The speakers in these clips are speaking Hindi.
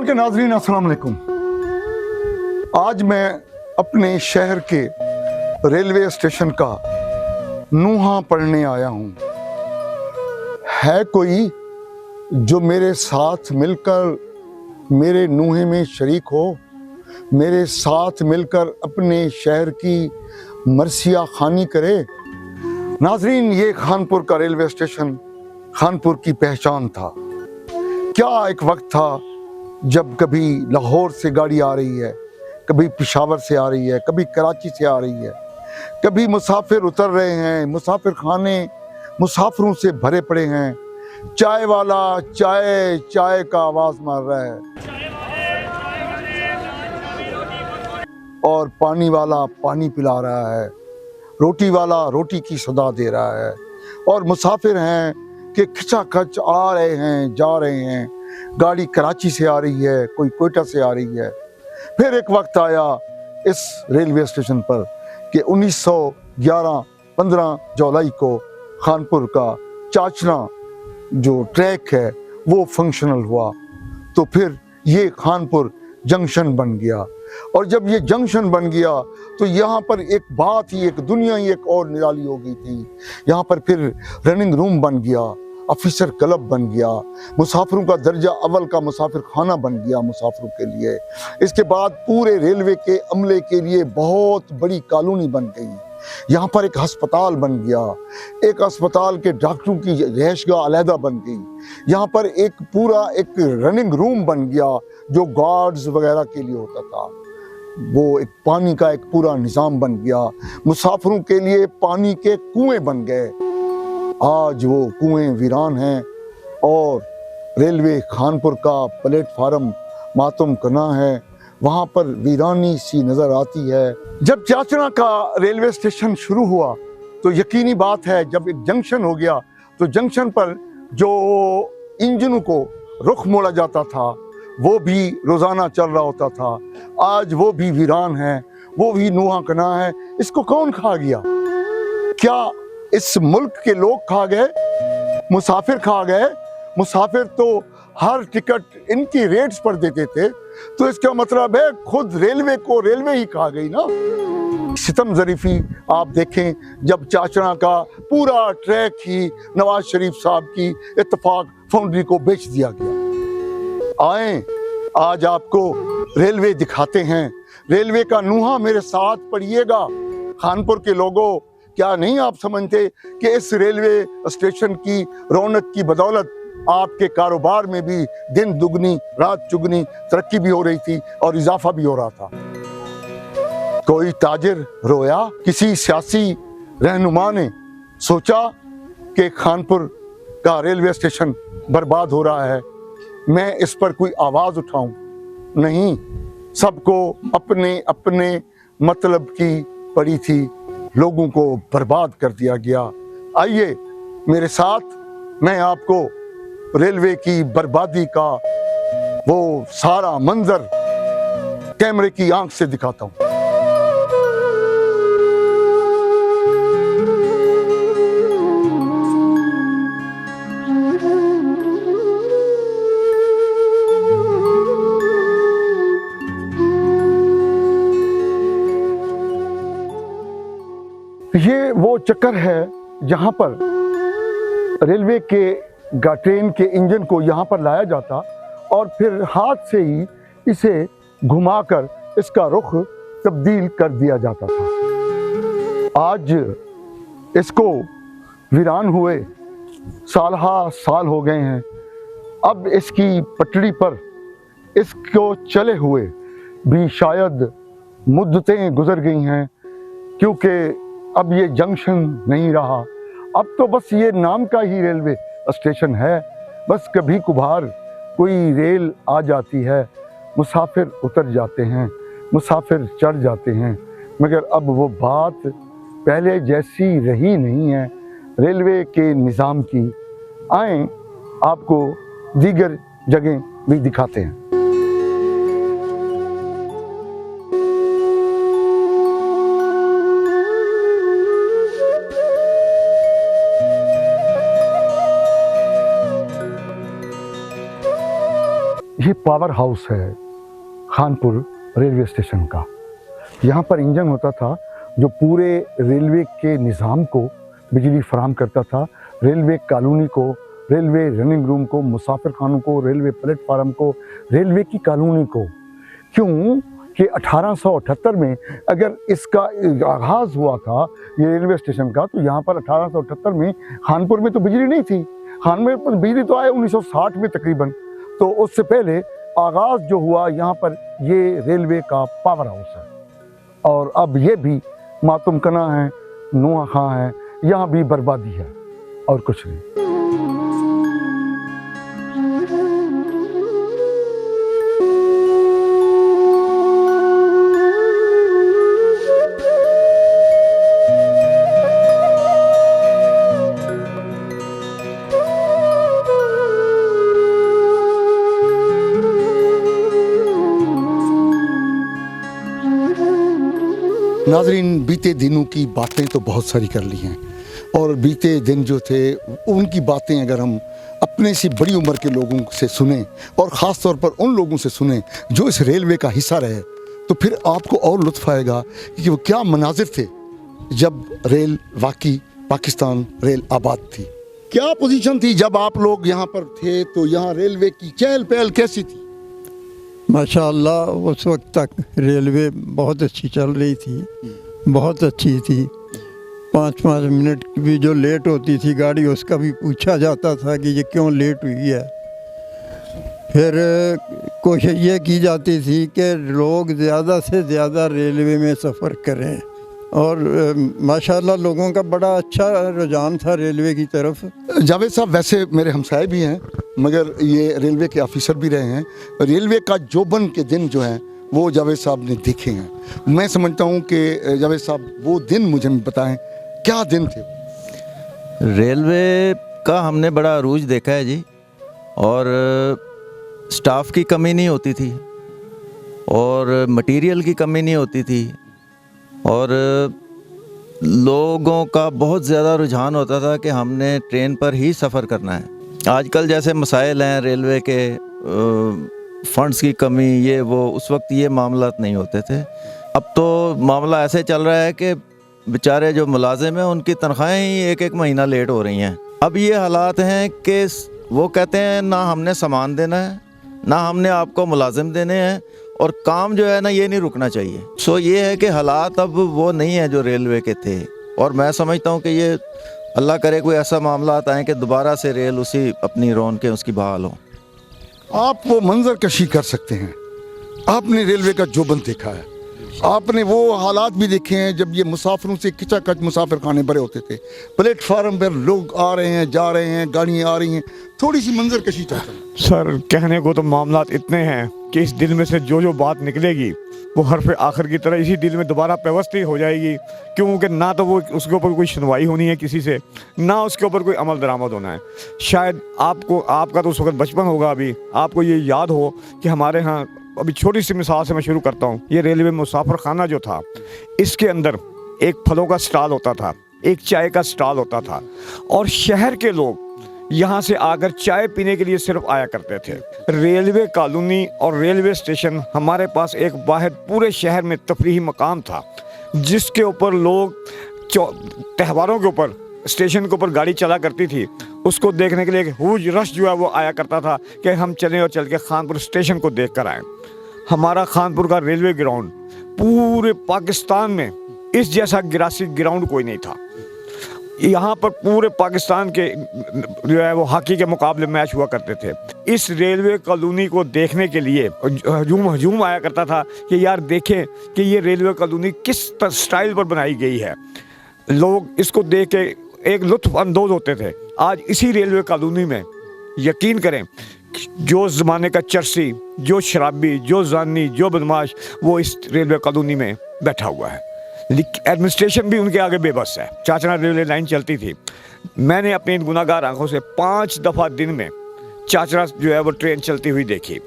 के नाज़रीन अस्सलाम वालेकुम। आज मैं अपने शहर के रेलवे स्टेशन का नूहा पढ़ने आया हूँ। है कोई जो मेरे साथ मिलकर मेरे नूहे में शरीक हो, मेरे साथ मिलकर अपने शहर की मरसिया खानी करे। नाज़रीन, ये खानपुर का रेलवे स्टेशन खानपुर की पहचान था। क्या एक वक्त था जब कभी लाहौर से गाड़ी आ रही है, कभी पेशावर से आ रही है, कभी कराची से आ रही है, कभी मुसाफिर उतर रहे हैं, मुसाफिर खाने मुसाफिरों से भरे पड़े हैं। चाय वाला चाय चाय का आवाज मार रहा है और पानी वाला पानी पिला रहा है, रोटी वाला रोटी की सदा दे रहा है। और मुसाफिर हैं कि खचाखच आ रहे हैं, जा रहे हैं। गाड़ी कराची से आ रही है, कोई कोयटा से आ रही है। फिर एक वक्त आया इस रेलवे स्टेशन पर कि 1911 15 जुलाई को खानपुर का चाचना जो ट्रैक है वो फंक्शनल हुआ। तो फिर ये खानपुर जंक्शन बन गया। और जब ये जंक्शन बन गया तो यहाँ पर एक बात ही, एक दुनिया ही एक और निराली हो गई थी। यहाँ पर फिर रनिंग रूम बन गया, ऑफिसर क्लब बन गया, मुसाफिरों का दर्जा अव्वल का मुसाफिर खाना बन गया मुसाफिरों के लिए। इसके बाद पूरे रेलवे के अमले के लिए बहुत बड़ी कॉलोनी बन गई। यहाँ पर एक अस्पताल बन गया, एक अस्पताल के डॉक्टरों की रिहाइशगाह अलहदा बन गई। यहाँ पर एक पूरा एक रनिंग रूम बन गया जो गार्ड्स वगैरह के लिए होता था। वो एक पानी का एक पूरा निज़ाम बन गया। मुसाफिरों के लिए पानी के कुएं बन गए। आज वो कुएं वीरान हैं और रेलवे खानपुर का प्लेटफार्म मातम कना है, वहाँ पर वीरानी सी नज़र आती है। जब चाचना का रेलवे स्टेशन शुरू हुआ तो यकीनी बात है जब एक जंक्शन हो गया तो जंक्शन पर जो इंजनों को रुख मोड़ा जाता था वो भी रोज़ाना चल रहा होता था। आज वो भी वीरान है, वो भी नूहा कना है। इसको कौन खा गया? क्या इस मुल्क के लोग खा गए? मुसाफिर खा गए? मुसाफिर तो हर टिकट इनकी रेट्स पर देते थे, तो इसका मतलब है खुद रेलवे को रेलवे ही खा गई ना। सितम ज़रीफी आप देखें जब चाचना का पूरा ट्रैक ही नवाज शरीफ साहब की इत्तफाक फाउंड्री को बेच दिया गया। आए आज आपको रेलवे दिखाते हैं। रेलवे का नूहा मेरे साथ पढ़िएगा। खानपुर के लोगों, क्या नहीं आप समझते कि इस रेलवे स्टेशन की रौनक की बदौलत आपके कारोबार में भी दिन दुगनी रात चुगनी तरक्की भी हो रही थी और इजाफा भी हो रहा था। कोई ताजिर रोया, किसी सियासी रहनुमा ने सोचा कि खानपुर का रेलवे स्टेशन बर्बाद हो रहा है, मैं इस पर कोई आवाज उठाऊं? नहीं, सबको अपने अपने मतलब की पड़ी थी, लोगों को बर्बाद कर दिया गया। आइए मेरे साथ, मैं आपको रेलवे की बर्बादी का वो सारा मंजर कैमरे की आंख से दिखाता हूं। ये वो चक्कर है जहां पर रेलवे के ट्रेन के इंजन को यहाँ पर लाया जाता और फिर हाथ से ही इसे घुमाकर इसका रुख तब्दील कर दिया जाता था। आज इसको वीरान हुए साल हो गए हैं। अब इसकी पटड़ी पर इसको चले हुए भी शायद मुद्दतें गुजर गई हैं, क्योंकि अब ये जंक्शन नहीं रहा। अब तो बस ये नाम का ही रेलवे स्टेशन है। बस कभी कभार कोई रेल आ जाती है, मुसाफिर उतर जाते हैं, मुसाफिर चढ़ जाते हैं, मगर अब वो बात पहले जैसी रही नहीं है रेलवे के निज़ाम की। आए आपको दीगर जगह भी दिखाते हैं। ये पावर हाउस है खानपुर रेलवे स्टेशन का। यहाँ पर इंजन होता था जो पूरे रेलवे के निज़ाम को बिजली फराहम करता था, रेलवे कॉलोनी को, रेलवे रनिंग रूम को, मुसाफिर खानों को, रेलवे प्लेटफार्म को, रेलवे की कॉलोनी को। क्यों कि 1878 में अगर इसका आगाज़ हुआ था ये रेलवे स्टेशन का, तो यहाँ पर 1878 में खानपुर में तो बिजली नहीं थी। खानपुर पर बिजली तो आया 1960 में तकरीबन। तो उससे पहले आगाज़ जो हुआ यहाँ पर ये रेलवे का पावर हाउस है। और अब ये भी मातम कना है, नुआ खां है, यहाँ भी बर्बादी है और कुछ नहीं। नाजरीन, बीते दिनों की बातें तो बहुत सारी कर ली हैं, और बीते दिन जो थे उनकी बातें अगर हम अपने से बड़ी उम्र के लोगों से सुने, और ख़ास तौर पर उन लोगों से सुने जो इस रेलवे का हिस्सा रहे, तो फिर आपको और लुत्फ़ आएगा कि वो क्या मनाजिर थे जब रेल वाकई पाकिस्तान रेल आबाद थी। क्या पोजीशन थी जब आप लोग यहाँ पर थे, तो यहाँ रेलवे की चहल पहल कैसी थी? माशाअल्लाह उस वक्त तक रेलवे बहुत अच्छी चल रही थी, बहुत अच्छी थी। 5-5 मिनट भी जो लेट होती थी गाड़ी, उसका भी पूछा जाता था कि ये क्यों लेट हुई है। फिर कोशिश ये की जाती थी कि लोग ज़्यादा से ज़्यादा रेलवे में सफ़र करें, और माशाअल्लाह लोगों का बड़ा अच्छा रुझान था रेलवे की तरफ। जावेद साहब वैसे मेरे हमसाए भी हैं, मगर ये रेलवे के ऑफिसर भी रहे हैं। रेलवे का जोबन के दिन जो हैं वो जावेद साहब ने देखे हैं। मैं समझता हूँ कि जावेद साहब वो दिन मुझे बताएं, क्या दिन थे? रेलवे का हमने बड़ा अरूज देखा है जी, और स्टाफ की कमी नहीं होती थी, और मटेरियल की कमी नहीं होती थी, और लोगों का बहुत ज़्यादा रुझान होता था कि हमने ट्रेन पर ही सफ़र करना है। आजकल जैसे मसाइल हैं रेलवे के, फंड्स की कमी, ये वो, उस वक्त ये मामलात नहीं होते थे। अब तो मामला ऐसे चल रहा है कि बेचारे जो मुलाजिम हैं उनकी तनख्वाहें ही एक महीना लेट हो रही हैं। अब ये हालात हैं कि वो कहते हैं ना हमने सामान देना है, ना हमने आपको मुलाजिम देने हैं, और काम जो है ना ये नहीं रुकना चाहिए। सो ये है कि हालात अब वो नहीं है जो रेलवे के थे, और मैं समझता हूँ कि ये अल्लाह करे कोई ऐसा मामला आता है कि दोबारा से रेल उसी अपनी रौनकें उसकी बहाल हो। आप वो मंजर कशी कर सकते हैं, आपने रेलवे का जोबन देखा है, आपने वो हालात भी देखे हैं जब ये मुसाफिरों से खिचाखच मुसाफिर खाने भरे होते थे, प्लेटफार्म पर लोग आ रहे हैं, जा रहे हैं, गाड़ियाँ आ रही हैं। थोड़ी सी मंजर कशी चाहता हूँ सर। कहने को तो मामलात इतने हैं कि इस दिल में से जो बात निकलेगी वो हरफ आखिर की तरह इसी दिल में दोबारा व्यवस्थित हो जाएगी, क्योंकि ना तो वो उसके ऊपर कोई सुनवाई होनी है किसी से, ना उसके ऊपर कोई अमल दरामद होना है। शायद आपका तो उस वक्त बचपन होगा, अभी आपको ये याद हो कि हमारे यहाँ, अभी छोटी सी मिसाल से मैं शुरू करता हूँ, ये रेलवे मुसाफिर खाना जो था, इसके अंदर एक फलों का स्टॉल होता था, एक चाय का स्टॉल होता था, और शहर के लोग यहाँ से आकर चाय पीने के लिए सिर्फ आया करते थे। रेलवे कॉलोनी और रेलवे स्टेशन हमारे पास एक वाहिद पूरे शहर में तफरीही मकाम था, जिसके ऊपर लोग त्योहारों के ऊपर स्टेशन के ऊपर गाड़ी चला करती थी, उसको देखने के लिए एक हुज रश जो है वो आया करता था कि हम चलें और चल के खानपुर स्टेशन को देख कर आएँ। हमारा खानपुर का रेलवे ग्राउंड पूरे पाकिस्तान में इस जैसा गिरासी ग्राउंड कोई नहीं था। यहाँ पर पूरे पाकिस्तान के जो है वो हॉकी के मुकाबले मैच हुआ करते थे। इस रेलवे कॉलोनी को देखने के लिए हजूम आया करता था कि यार देखें कि ये रेलवे कॉलोनी किस स्टाइल पर बनाई गई है। लोग इसको देख के एक लुत्फ़ अंदोज़ होते थे। आज इसी रेलवे कॉलोनी में यकीन करें, जो ज़माने का चरसी, जो शराबी, जो जानी, जो बदमाश, वो इस रेलवे कॉलोनी में बैठा हुआ है। एडमिनिस्ट्रेशन भी उनके आगे बेबस है। चाचना रेलवे लाइन चलती थी, मैंने अपनी गुनाहगार आंखों से 5 दफ़ा दिन में चाचना जो है वो ट्रेन चलती हुई देखी।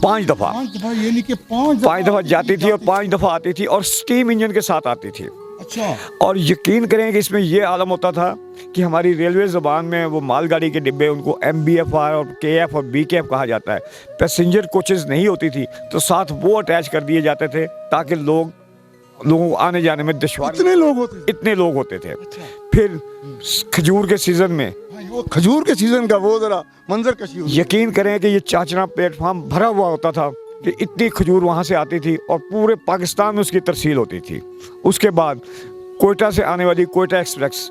5 दफ़ा, यानी कि 5 दफ़ा जाती थी और 5 दफ़ा आती थी, और स्टीम इंजन के साथ आती थी। अच्छा। और यकीन करें कि इसमें ये आलम होता था कि हमारी रेलवे ज़बान में वो मालगाड़ी के डिब्बे, उनको MBFR और KF और BKF कहा जाता है, पैसेंजर कोचेज़ नहीं होती थी तो साथ वो अटैच कर दिए जाते थे ताकि लोगों को आने जाने में दुश्वारी। इतने लोग होते थे? इतने लोग होते थे। फिर खजूर के सीज़न में, भाई वो खजूर के सीजन का वो जरा मंजर कशी होती है। यकीन करें कि ये चाचना प्लेटफार्म भरा हुआ होता था कि इतनी खजूर वहाँ से आती थी और पूरे पाकिस्तान में उसकी तरसील होती थी। उसके बाद कोयटा से आने वाली कोयटा एक्सप्रेस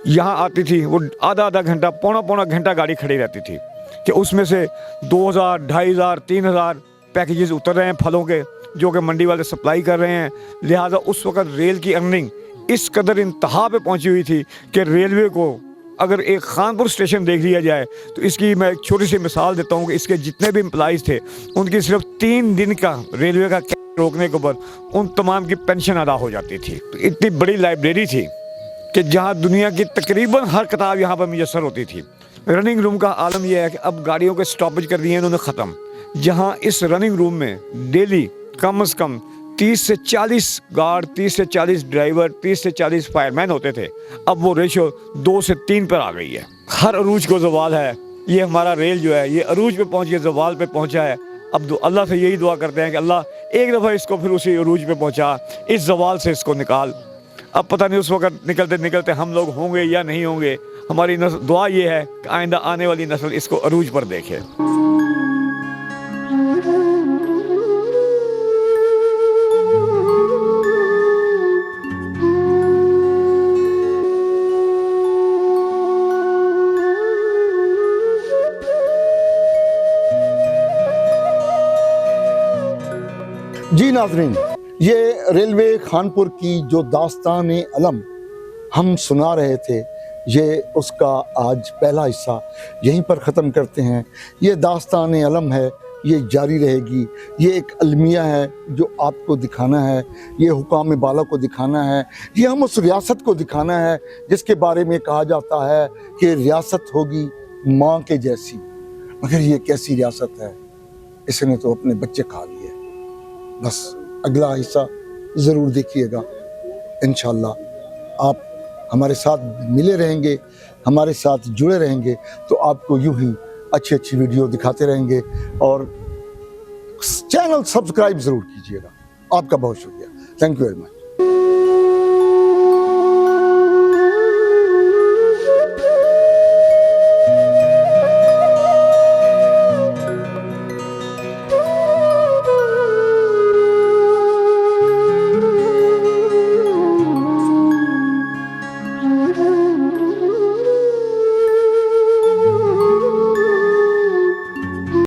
यहाँ आती थी, वो आधा घंटा, पौना घंटा गाड़ी खड़ी रहती थी कि उसमें से 2000, 2500, 3000 पैकेजेस उतर रहे हैं फलों के, जो कि मंडी वाले सप्लाई कर रहे हैं। लिहाजा उस वक़्त रेल की अर्निंग इस कदर इंतहा पे पहुंची हुई थी कि रेलवे को अगर एक खानपुर स्टेशन देख लिया जाए तो इसकी मैं एक छोटी सी मिसाल देता हूँ कि इसके जितने भी एम्प्लॉइज़ थे उनकी सिर्फ 3 दिन का रेलवे का रोकने के ऊपर उन तमाम की पेंशन अदा हो जाती थी। तो इतनी बड़ी लाइब्रेरी थी कि जहाँ दुनिया की तकरीबन हर किताब यहाँ पर मुयसर होती थी। रनिंग रूम का आलम यह है कि अब गाड़ियों के स्टॉपेज कर दिए इन्होंने ख़त्म, जहाँ इस रनिंग रूम में डेली कम से कम 30 से 40 गार्ड, 30 से 40 ड्राइवर, 30 से 40 फायरमैन होते थे। अब वो रेशो 2 से 3 पर आ गई है। हर अरूज को ज़वाल है। ये हमारा रेल जो है ये अरूज पे पहुँच के ज़वाल पे पहुँचा है। अब अल्लाह से यही दुआ करते हैं कि अल्लाह एक दफ़ा इसको फिर उसी अरूज पे पहुँचा, इस ज़वाल से इसको निकाल। अब पता नहीं उस वक्त निकलते निकलते हम लोग होंगे या नहीं होंगे। हमारी दुआ ये है कि आइंदा आने वाली नस्ल इसको अरूज पर देखे। जी नाज़रीन, ये रेलवे खानपुर की जो दास्तान अलम हम सुना रहे थे, ये उसका आज पहला हिस्सा यहीं पर ख़त्म करते हैं। ये दास्तान अलम है, ये जारी रहेगी। ये एक अलमिया है जो आपको दिखाना है, ये हुकाम बाला को दिखाना है, ये हम उस रियासत को दिखाना है जिसके बारे में कहा जाता है कि रियासत होगी माँ के जैसी। मगर ये कैसी रियासत है, इसने तो अपने बच्चे खा लिए। बस अगला हिस्सा ज़रूर देखिएगा। इंशाअल्लाह आप हमारे साथ मिले रहेंगे, हमारे साथ जुड़े रहेंगे तो आपको यूं ही अच्छी अच्छी वीडियो दिखाते रहेंगे। और चैनल सब्सक्राइब ज़रूर कीजिएगा। आपका बहुत शुक्रिया। Thank you very much.